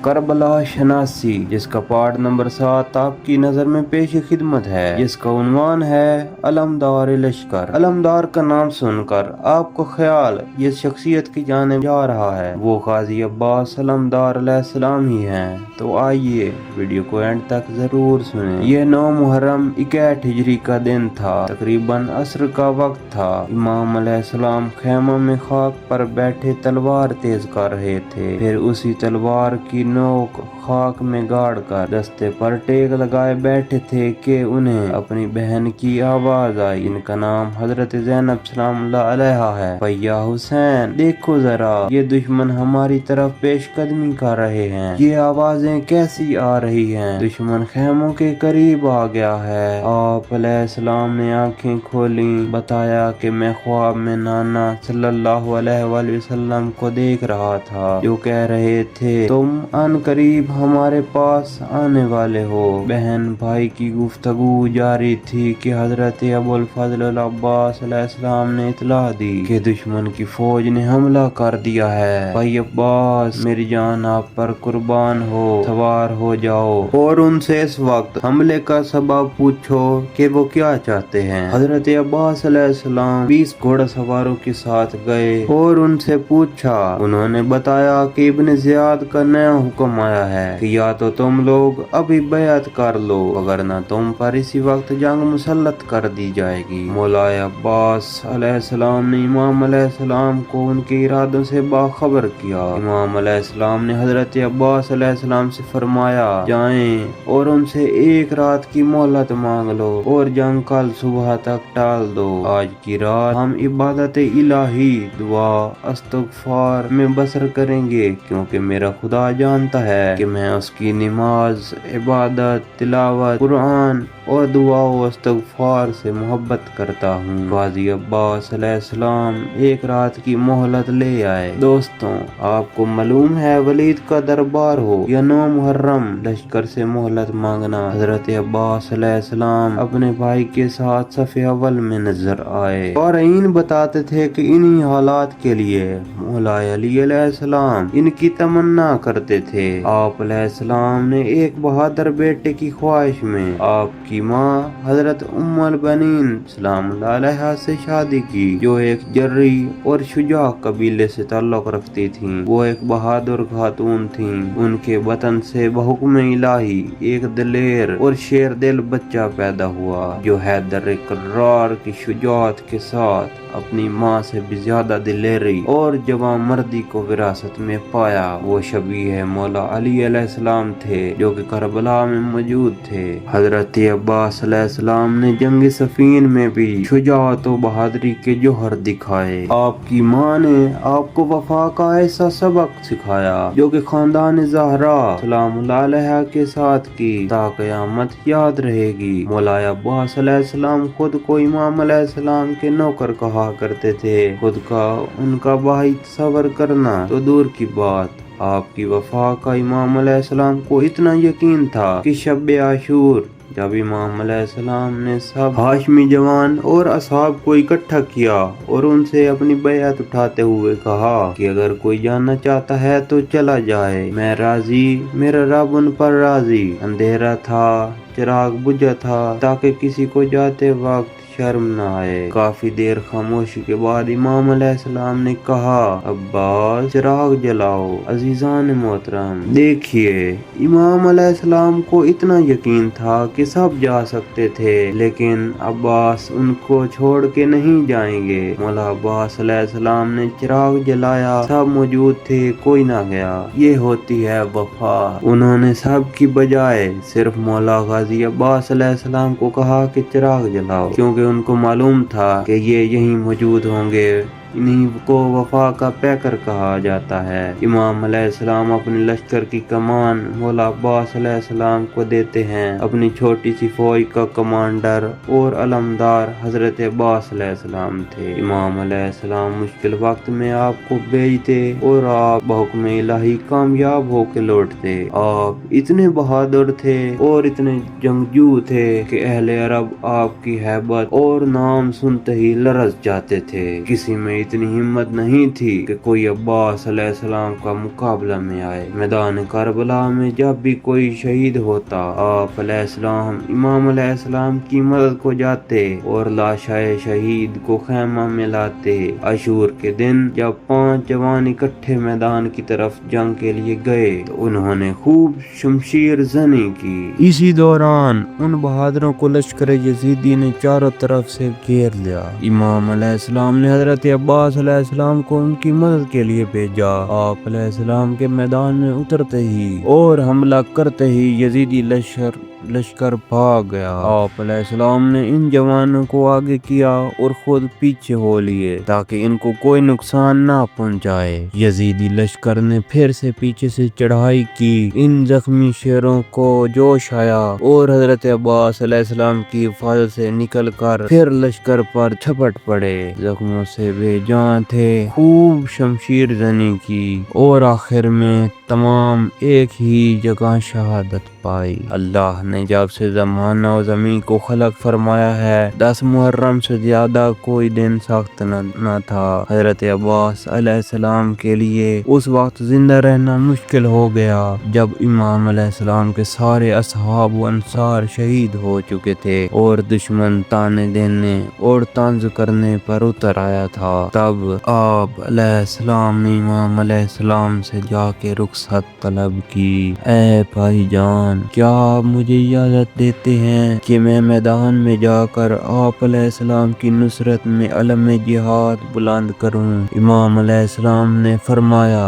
کربلا شناسی، جس کا part number 7 آپ کی نظر میں پیش خدمت ہے، جس کا عنوان ہے علمدار لشکر۔ علمدار کا نام سن کر آپ کو خیال جس شخصیت کی جانب جا رہا ہے وہ قاضی عباس علمدار علیہ السلام ہی ہیں، تو آئیے ویڈیو کو اینڈ تک ضرور سنیں۔ یہ 9 محرم 61 ہجری کا دن تھا، تقریباً عصر کا وقت تھا۔ امام علیہ السلام خیمہ میں خاک پر بیٹھے تلوار تیز کر رہے تھے، پھر اسی تلوار کی نوک خاک میں گاڑ کر دستے پر ٹیک لگائے بیٹھے تھے کہ انہیں اپنی بہن کی آواز آئی، ان کا نام حضرت زینب سلام اللہ علیہا ہے۔ بھیا حسین دیکھو ذرا، یہ دشمن ہماری طرف پیش قدمی کر رہے ہیں، یہ آوازیں کیسی آ رہی ہیں؟ دشمن خیموں کے قریب آ گیا ہے۔ آپ علیہ السلام نے آنکھیں کھولیں، بتایا کہ میں خواب میں نانا صلی اللہ علیہ وآلہ وسلم کو دیکھ رہا تھا، جو کہہ رہے تھے تم ان قریب ہمارے پاس آنے والے ہو۔ بہن بھائی کی گفتگو جاری تھی کہ حضرت ابو الفضل العباس علیہ السلام نے اطلاع دی کہ دشمن کی فوج نے حملہ کر دیا ہے۔ بھائی عباس، میری جان آپ پر قربان ہو، سوار ہو جاؤ اور ان سے اس وقت حملے کا سبب پوچھو کہ وہ کیا چاہتے ہیں۔ حضرت عباس علیہ السلام 20 گھوڑا سواروں کے ساتھ گئے اور ان سے پوچھا۔ انہوں نے بتایا کہ ابن زیاد کا نیا حکم آیا ہے کہ یا تو تم لوگ ابھی بیعت کر لو، وگرنہ تم پر اسی وقت جنگ مسلط کر دی جائے گی۔ مولا عباس علیہ السلام نے امام علیہ السلام کو ان کے ارادوں سے باخبر کیا۔ امام علیہ السلام نے حضرت عباس علیہ السلام سے فرمایا جائیں اور ان سے 1 رات کی مہلت مانگ لو اور جنگ کل صبح تک ٹال دو۔ آج کی رات ہم عبادت الہی، دعا، استغفار میں بسر کریں گے، کیونکہ میرا خدا جانتا ہے کہ میں اس کی نماز، عبادت، تلاوت قرآن اور دعا و استغفار سے محبت کرتا ہوں۔ قاضی عباس علیہ السلام 1 رات کی مہلت لے آئے۔ دوستوں، آپ کو معلوم ہے ولید کا دربار ہو یا 9 محرم لشکر سے مہلت مانگنا، حضرت عباس علیہ السلام اپنے بھائی کے ساتھ صف اول میں نظر آئے۔ قارئین بتاتے تھے کہ انہی حالات کے لیے مولا علی علیہ السلام ان کی تمنا کرتے تھے۔ آپ علیہ السلام نے ایک بہادر بیٹے کی خواہش میں آپ کی ماں حضرت ام البنین سلام اللہ علیہا سے شادی کی، جو ایک جری اور شجاع قبیلے سے تعلق رکھتی تھیں۔ وہ ایک بہادر خاتون تھیں۔ ان کے بطن سے بحکم الہی ایک دلیر اور شیر دل بچہ پیدا ہوا، جو حیدر کرار کی شجاعت کے ساتھ اپنی ماں سے بھی زیادہ دلیری اور جوان مردی کو وراثت میں پایا۔ وہ شبیہ مولا علی علیہ السلام تھے، جو کہ کربلا میں موجود تھے۔ حضرت عباس علیہ السلام نے جنگ صفین میں بھی شجاعت و بہادری کے جوہر دکھائے۔ آپ کی ماں نے آپ کو وفا کا ایسا سبق سکھایا جو کہ خاندان زہرا سلام اللہ علیہا کے ساتھ کی تا قیامت یاد رہے گی۔ مولا عباس علیہ السلام خود کو امام علیہ السلام کے نوکر کہا کرتے تھے، خود کا ان کا بھائی تصور کرنا تو دور کی بات۔ آپ کی وفا کا امام علیہ السلام کو اتنا یقین تھا کہ شب عاشور جب امام علیہ السلام نے سب ہاشمی جوان اور اصحاب کو اکٹھا کیا اور ان سے اپنی بیعت اٹھاتے ہوئے کہا کہ اگر کوئی جاننا چاہتا ہے تو چلا جائے، میں راضی، میرا رب ان پر راضی۔ اندھیرا تھا، چراغ بجھا تھا تاکہ کسی کو جاتے وقت شرم نہ آئے۔ کافی دیر خاموشی کے بعد امام علیہ السلام نے کہا، عباس چراغ جلاؤ۔ عزیزان محترم، دیکھیے، امام علیہ السلام کو اتنا یقین تھا کہ سب جا سکتے تھے، لیکن عباس ان کو چھوڑ کے نہیں جائیں گے۔ مولا عباس علیہ السلام نے چراغ جلایا، سب موجود تھے، کوئی نہ گیا۔ یہ ہوتی ہے وفا۔ انہوں نے سب کی بجائے صرف مولا غازی عباس علیہ السلام کو کہا کہ چراغ جلاؤ، کیونکہ ان کو معلوم تھا کہ یہ یہیں موجود ہوں گے۔ انہی کو وفا کا پیکر کہا جاتا ہے۔ امام علیہ السلام اپنے لشکر کی کمان مولا عباس علیہ السلام کو دیتے ہیں۔ اپنی چھوٹی سی فوج کا کمانڈر اور علمدار حضرت عباس علیہ السلام تھے۔ امام علیہ السلام مشکل وقت میں آپ کو بھیجتے اور آپ بحکم الہی کامیاب ہو کے لوٹتے۔ آپ اتنے بہادر تھے اور اتنے جنگجو تھے کہ اہل عرب آپ کی ہیبت اور نام سنتے ہی لرز جاتے تھے۔ کسی میں में इतनी हिम्मत नहीं थी कि कोई अब्बास अलैहिस्सलाम का मुकाबला में आए। मैदान करबला में जब भी कोई शहीद होता, आप अलैहिस्सलाम इमाम अलैहिस्सलाम की मदद को जाते और लाशाए शहीद को खैमा में लाते। आशूर के दिन जब 5 जवान इकट्ठे मैदान की तरफ जंग के लिए गए तो उन्होंने खूब शमशीर जनी की। इसी दौरान उन बहादुरों को लश्कर यजीदी ने चारों तरफ से घेर लिया। इमाम अलैहिस्सलाम ने हजरत अब्बास अलैहिस्सलाम को उनकी मदद के लिए भेजा। आप अलैहिस्सलाम के मैदान में उतरते ही और हमला करते ही यजीदी लश्कर भाग गया। आप अलैहिस्सलाम ने इन जवानों को आगे किया और खुद पीछे हो लिए ताकि इनको कोई नुकसान ना पहुंचाए। यजीदी लश्कर ने फिर से पीछे से चढ़ाई की। इन जख्मी शेरों को जोश आया और हजरत अब्बास अलैहिस्सलाम की हिफाजत से निकलकर फिर लश्कर पर झपट पड़े। जख्मों से बेजान थे, खूब शमशीर जनी की और आखिर में तमाम एक ही जगह शहादत पाई। अल्लाह ने जब से ज़माना और ज़मीन को खलक फरमाया है, 10 मुहर्रम से ज्यादा कोई दिन सख्त न था। हजरत अब्बास अलैहिस्सलाम के लिए उस वक्त जिंदा रहना मुश्किल हो गया जब इमाम अलैहिस्सलाम के सारे असहाब व अंसार शहीद हो चुके थे और दुश्मन ताने देने और तंज करने पर उतर आया था। तब आप अलैहिस्सलाम ने इमाम अलैहिस्सलाम से जाके रुखसत तलब की। ऐ भाईजान, क्या आप मुझे इजाजत देते हैं कि मैं मैदान में जाकर आप अलैहिस्सलाम की नुसरत में अलम जिहाद बुलंद करूं? इमाम अलैहिस्सलाम ने फरमाया,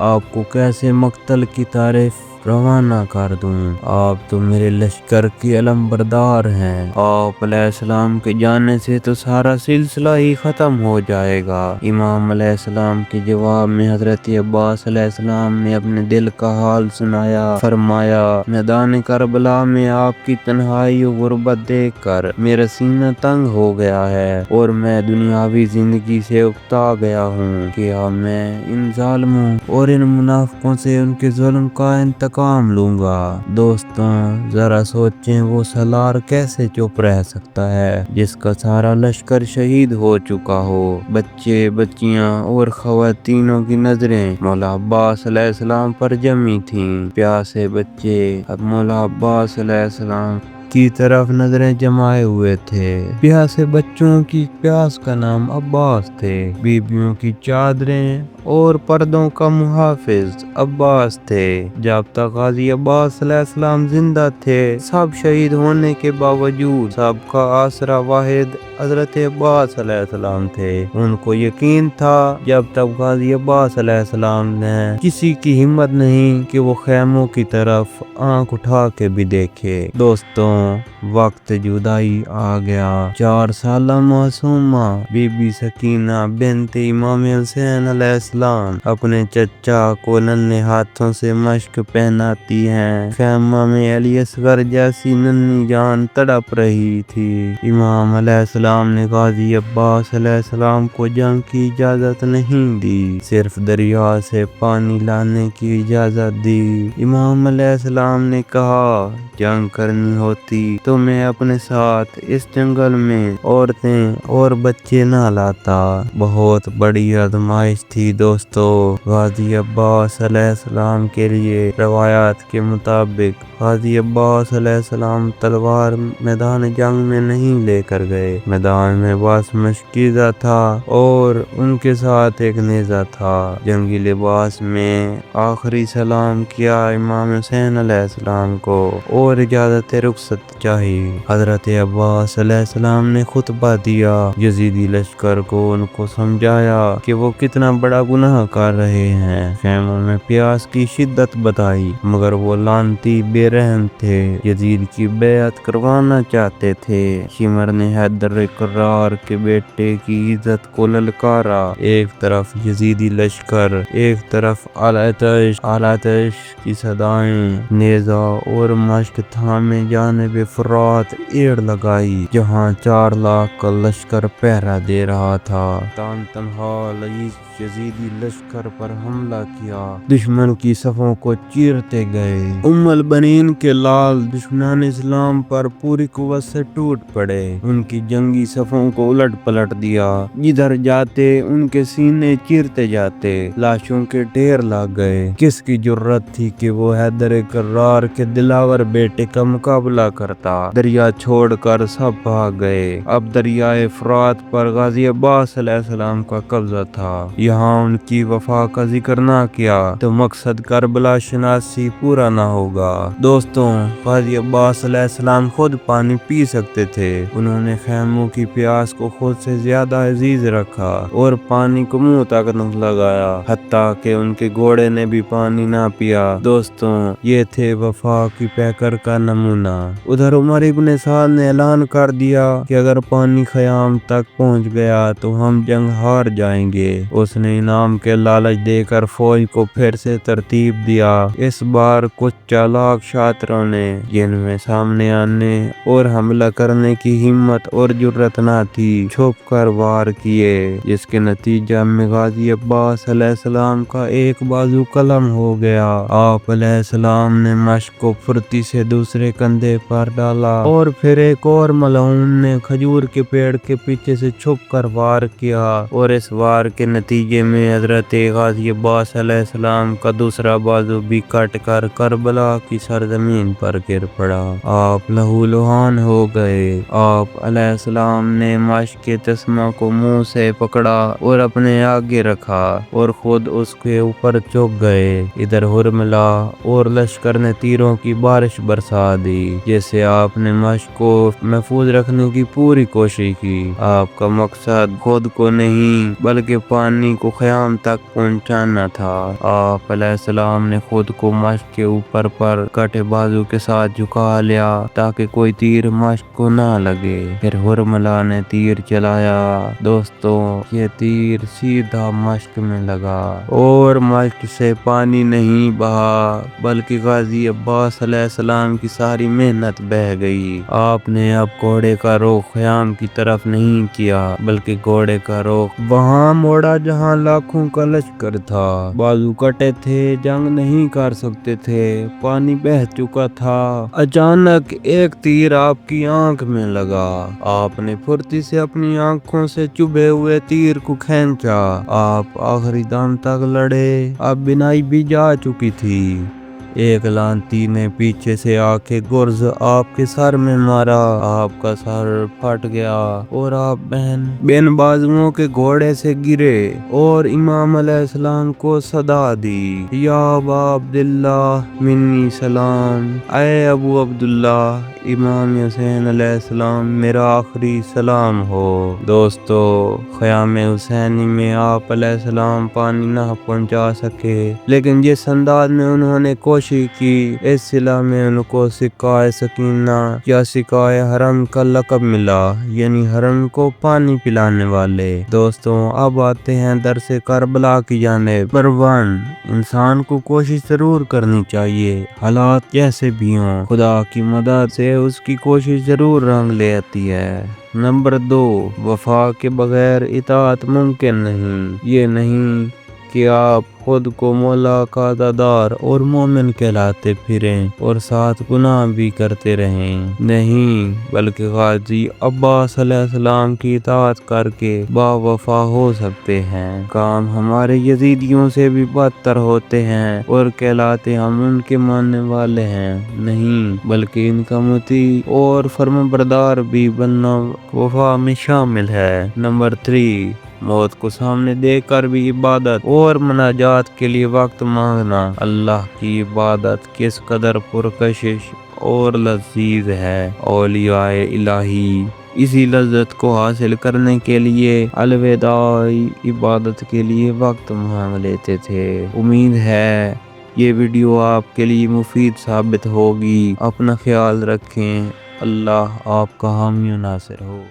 आपको कैसे मक्तल की तारीफ रवाना कर दूं, आप तो मेरे लश्कर के अलम बरदार हैं। आप अलैहिस्सलाम के जाने से तो सारा सिलसिला ही खत्म हो जाएगा। इमाम अलैहिस्सलाम के जवाब में हजरत अब्बास अलैहिस्सलाम ने अपने दिल का हाल सुनाया। फरमाया, मैदान करबला में आपकी तन्हाई और गुर्बत देख कर मेरा सीना तंग हो गया है और मैं दुनियावी जिंदगी से उकता गया हूँ। क्या मैं इन जालिमों और इन मुनाफिकों से उनके जुल्म का काम लूंगा। दोस्तों, जरा सोचें, वो सलार कैसे चुप रह सकता है जिसका सारा लश्कर शहीद हो चुका हो। बच्चे, बच्चियां और खवातीनों की नजरें मौला अब्बास अलैहिस्सलाम पर जमी थीं। प्यासे बच्चे अब मौला अब्बास अलैहिस्सलाम की तरफ नजरें जमाए हुए थे। प्यासे बच्चों की प्यास का नाम अब्बास थे। बीबियों की चादरें और पर्दों का मुहाफिज अब्बास थे। जब तक गाजी अब्बास अलैहिस्सलाम जिंदा थे, सब शहीद होने के बावजूद सबका आसरा वाहिद हजरत अब्बास अलैहिस्सलाम थे। उनको यकीन था जब तक गाजी अब्बास अलैहिस्सलाम ने किसी की हिम्मत नहीं कि वो खैमों की तरफ आंख उठा के भी देखे। दोस्तों, वक्त जुदाई आ गया। 4 साला मासूमा बीबी सकीना बिन्त इमाम हुसैन अलैहिस्सलाम अपने चचा को नन्हे हाथों से मश्क पहनाती हैं। खैमा में अली असगर जैसी नन्ही जान तड़प रही थी। इमाम अलैहिस्सलाम ने गाजी अब्बास अलैहिस्सलाम को जंग की इजाजत नहीं दी, सिर्फ दरिया से पानी लाने की इजाजत दी। इमाम अलैहिस्सलाम ने कहा, जंग करनी होती तो मैं अपने साथ इस जंगल में औरतें और बच्चे ना लाता। बहुत बड़ी आजमाइश थी दोस्तों। गाजी अब्बास अलैहिस्सलाम के लिए रवायात के मुताबिक गाजी अब्बास अलैहिस्सलाम तलवार मैदान जंग में नहीं लेकर गए। मैदान में बस मशकीज़ा था और उनके साथ एक नेज़ा था। जंगी लिबास में आखिरी सलाम किया इमाम हुसैन अलैहिस्सलाम को और इजाजत रुखसत चाहिए। हजरत अब्बास अलैहिस्सलाम ने खुतबा दिया। यजीदी लश्कर को उनको समझाया कि वो कितना बड़ा गुनाह कर रहे हैं। खैमों में प्यास की शिद्दत बताई, मगर वो लानती बेरहम थे। यजीद की बेअत करवाना चाहते थे। शिमर ने हैदर करार के बेटे की इज्जत को ललकारा। एक तरफ यजीदी लश्कर, एक तरफ आलातश की सदाएं, नेजा और मश्क थामे जाने बे फरात एड़ लगाई, जहां 4 लाख का लश्कर पहरा दे रहा था। तनहा यजीदी लश्कर पर हमला किया, दुश्मन की सफों को चीरते गए। उम्मुल बनीन के लाल दुश्मनान इस्लाम पर पूरी कुव्वत से टूट पड़े, उनकी जंगी सफों को उलट पलट दिया। जिधर जाते उनके सीने चीरते जाते, लाशों के ढेर लग गए। किसकी जुर्रत थी कि वो हैदर कर्रार के दिलावर बेटे का मुकाबला करता। दरिया छोड़कर सब भाग गए। अब दरियाए फरात पर गाजी अब्बास अलैहिस्सलाम का कब्जा था। यहाँ उनकी वफा का जिक्र ना किया तो मकसद करबला शनासी पूरा ना होगा। दोस्तों, गाजी अब्बास अलैहिस्सलाम खुद पानी पी सकते थे। उन्होंने खैमों की प्यास को खुद से ज्यादा अजीज रखा और पानी को मुंह तक न लगाया, हत्ता कि उनके घोड़े ने भी पानी ना पिया। दोस्तों, ये थे वफा की पैकर का नमूना। उधर उमर इब्ने साद ने ऐलान कर दिया कि अगर पानी ख़याम तक पहुंच गया तो हम जंग हार जाएंगे। उसने इनाम के लालच देकर फौज को फिर से तरतीब दिया। इस बार कुछ चालाक शातिरों ने जिनमें सामने आने और हमला करने की हिम्मत और जुर्रत ना थी, छुप कर वार किए, जिसके नतीजा में गाजी अब्बास अलैहिस्सलाम का एक बाजू कलम हो गया। आप अलैहिस्सलाम ने मश्क को फुर्ती से दूसरे कंधे पर डाला और फिर एक और मलऊन ने खजूर के पेड़ के पीछे से छुप कर वार किया और इस वार के नतीजे में हजरत गाजी अब्बास अलैहिस्सलाम का दूसरा बाजू भी कट कर करबला की सरजमीन पर गिर पड़ा। आप लहूलुहान हो गए। आप अलैहिस्सलाम ने मश्क के तस्मा को मुंह से पकड़ा और अपने आगे रखा और खुद उसके ऊपर झुक गए। इधर हुरमिला और लश्कर ने तीरों की बारिश बरसा दी। जैसे आपने मश्क को महफूज रखने की पूरी कोशिश की। आपका मकसद खुद को नहीं बल्कि पानी को ख़याम तक पहुंचाना था। आप अलैहिस्सलाम ने खुद को मश्क के ऊपर पर कटे बाजू के साथ झुका लिया ताकि कोई तीर मश्क को ना लगे। फिर हुरमिला ने तीर चलाया। दोस्तों, ये तीर सीधा मश्क में लगा और मश्क से पानी नहीं बहा बल्कि गाजी अब्बास अलैहिस्सलाम की सारी मेहनत बह गई। आपने अब घोड़े का रुख ख़याम की तरफ नहीं किया बल्कि घोड़े का रुख वहां मोड़ा जहां लाखों का लश्कर था। बाजू कटे थे, जंग नहीं कर सकते थे, पानी बह चुका था। अचानक एक तीर आपकी आंख में लगा। आपने फुर्ती से अपनी आंखों से चुभे हुए तीर को खींचा। आप आखिरी दम तक लड़े। अब बिनाई भी जा चुकी थी। एक लांती ने पीछे से आके गुर्ज आपके सर में मारा। आपका सर फट गया और आप बिन बाजुओं के घोड़े से गिरे और इमाम अलैहिस्सलाम को सदा दी, या अबा अब्दुल्ला मिन्नी सलाम। ऐ अबू अब्दुल्ला, इमाम हुसैन अलैहिस्सलाम मेरा आखिरी सलाम हो। दोस्तों, ख़याम हुसैनी में आप अलैहिस्सलाम पानी ना पहुंचा सके, लेकिन जिस अंदाज में उन्होंने कोशिश की, इस सिला में उनको सिकाए सकीना या सिकाए हरम का लक़ब मिला, यानी हरम को पानी पिलाने वाले। दोस्तों, अब आते हैं दरसे करबला की जानिब। नंबर 1, इंसान को कोशिश जरूर करनी चाहिए, हालात जैसे भी हों। खुदा की मदद से उसकी कोशिश जरूर रंग ले आती है। नंबर 2, वफा के बगैर इताअत मुमकिन नहीं। ये नहीं कि आप खुद को मौला का अज़ादार और मोमिन कहलाते फिरें और साथ गुनाह भी करते रहें। नहीं, बल्कि गाजी अब्बास अलैहिस्सलाम की इताअत करके बावफा हो सकते हैं। काम हमारे यजीदियों से भी बदतर होते हैं और कहलाते हम उनके मानने वाले हैं। नहीं, बल्कि इनका मुती और फर्माबरदार भी बनना वफा में शामिल है। नंबर 3, मौत को सामने देखकर भी इबादत और मनाजात के लिए वक्त मांगना। अल्लाह की इबादत किस कदर पुरकशिश और लजीज है। औलियाए इलाही इसी लज्जत को हासिल करने के लिए अलविदाई इबादत के लिए वक्त मांग लेते थे। उम्मीद है ये वीडियो आपके लिए मुफीद साबित होगी। अपना ख्याल रखें। अल्लाह आपका हामी नासिर हो।